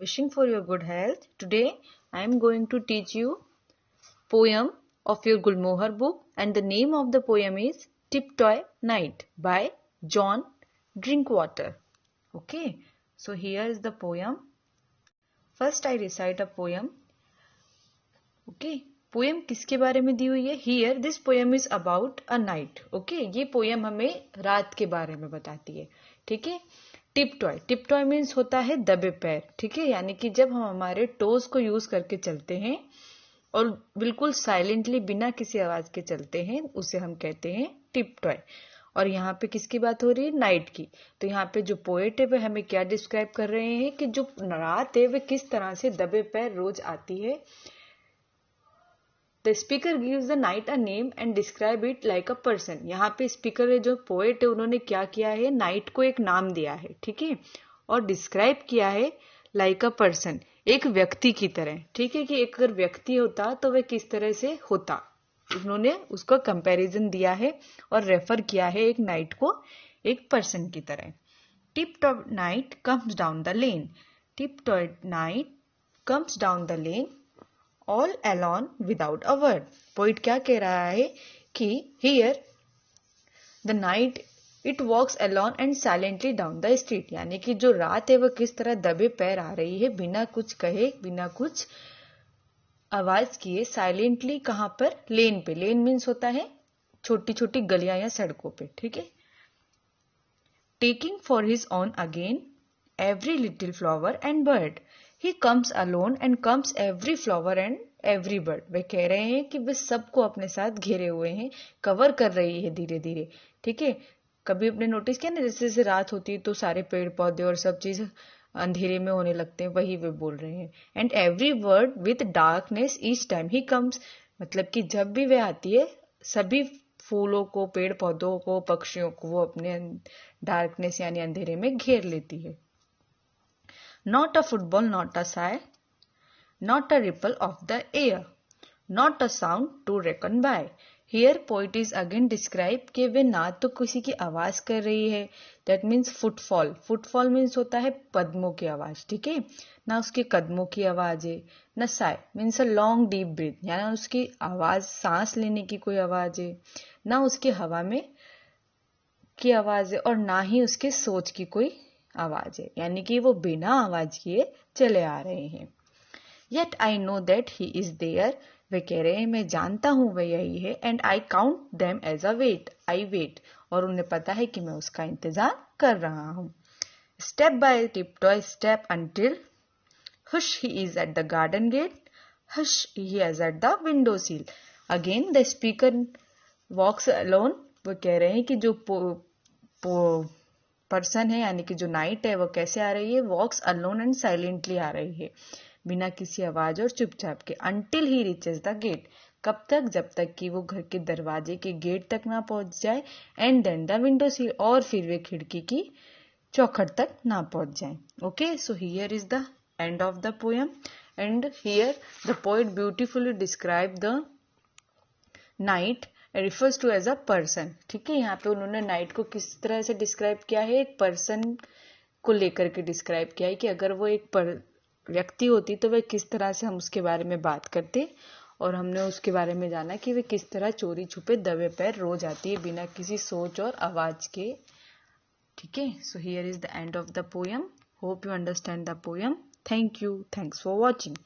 Wishing for your good health. Today I am going to teach you poem of your Gulmohar book, and the name of the poem is Tiptoy Night by John Drinkwater. Okay, so here is the poem. First I recite a poem. Okay, poem किसके बारे में दी हुई है? Here this poem is about a night. Okay, ये poem हमें रात के बारे में बताती है. ठीक है. टिपटॉय, टिपटॉय मीन्स होता है दबे पैर. ठीक है, यानी कि जब हम हमारे टोज को यूज करके चलते हैं और बिल्कुल साइलेंटली बिना किसी आवाज के चलते हैं, उसे हम कहते हैं टिपटॉय. और यहाँ पे किसकी बात हो रही है? नाइट की. तो यहाँ पे जो पोएट है वह हमें क्या डिस्क्राइब कर रहे हैं कि जो रात है वह किस तरह से दबे पैर रोज आती है. The speaker gives the night a name and describe it like a person. यहाँ पे स्पीकर है जो पोएट है, उन्होंने क्या किया है? नाइट को एक नाम दिया है. ठीक है, और डिस्क्राइब किया है लाइक अ पर्सन, एक व्यक्ति की तरह. ठीक है, कि एक अगर व्यक्ति होता तो वह किस तरह से होता, उन्होंने उसका कंपैरिजन दिया है और रेफर किया है एक नाइट को एक पर्सन की तरह. Tip top night comes down the lane. Tip top night comes down the lane all alone without a word. Poet क्या कह रहा है कि here the night it walks alone and silently down the street. यानी कि जो रात है वह किस तरह दबे पैर आ रही है, बिना कुछ कहे, बिना कुछ आवाज किए, साइलेंटली. कहां पर? लेन पे. लेन मीन्स होता है छोटी छोटी गलियां या सड़कों पे. ठीक है. Taking for his own again every little flower and bird. He comes alone and comes every flower and every bird. वे कह रहे हैं कि वे सबको अपने साथ घेरे हुए हैं, कवर कर रही है धीरे धीरे. ठीक है. कभी आपने नोटिस किया ना, जैसे जैसे रात होती है तो सारे पेड़ पौधे और सब चीज अंधेरे में होने लगते हैं, वही वे बोल रहे हैं. And every word with darkness each time he comes. मतलब कि जब भी वे आती है, सभी फूलों को, पेड़ पौधों को, पक्षियों को वो अपने डार्कनेस यानी अंधेरे में घेर लेती है. Not a football, not a sigh, not a ripple of the air, not a sound to reckon by. Here poet is again describe कि वे ना तो किसी की आवाज कर रही है, that means footfall. footfall means होता है कदमों की आवाज. ठीक है, ना उसके कदमों की आवाज है. ना sigh means a long deep breath, यानी उसकी आवाज, सांस लेने की कोई आवाज है. ना उसकी हवा में की आवाज है, और ना ही उसके सोच की कोई आवाज है, यानी कि वो बिना आवाज किए चले आ रहे हैं. Yet I know that he is there. वे कह रहे हैं मैं जानता हूं वह यही है. And I count them as a wait. I wait. और उन्हें पता है कि मैं उसका इंतजार कर रहा हूं. Step by tiptoe step until hush he is at the garden gate. Hush he is at the window sill. Again the speaker walks alone. वो कह रहे हैं कि जो पर्सन है यानी कि जो नाइट है वो कैसे आ रही है? वॉक्स अलोन एंड साइलेंटली आ रही है, बिना किसी आवाज और चुपचाप के. Until he reaches the gate. कब तक? जब तक कि वो घर के दरवाजे के गेट तक ना पहुंच जाए. And then the window sill. और फिर वे खिड़की की चौखट तक ना पहुंच जाए. Okay, so here is the end of the poem. And here the poet beautifully describe the night refers to as a person. ठीक है, यहाँ पे उन्होंने नाइट को किस तरह से डिस्क्राइब किया है? एक पर्सन को लेकर के डिस्क्राइब किया है कि अगर वो एक व्यक्ति होती तो वह किस तरह से हम उसके बारे में बात करते. और हमने उसके बारे में जाना कि वे किस तरह चोरी छुपे दबे पैर रोज आती है बिना किसी सोच और आवाज के. ठीक है, so here is the end of the poem. Hope you understand the poem. Thank you. Thanks for watching.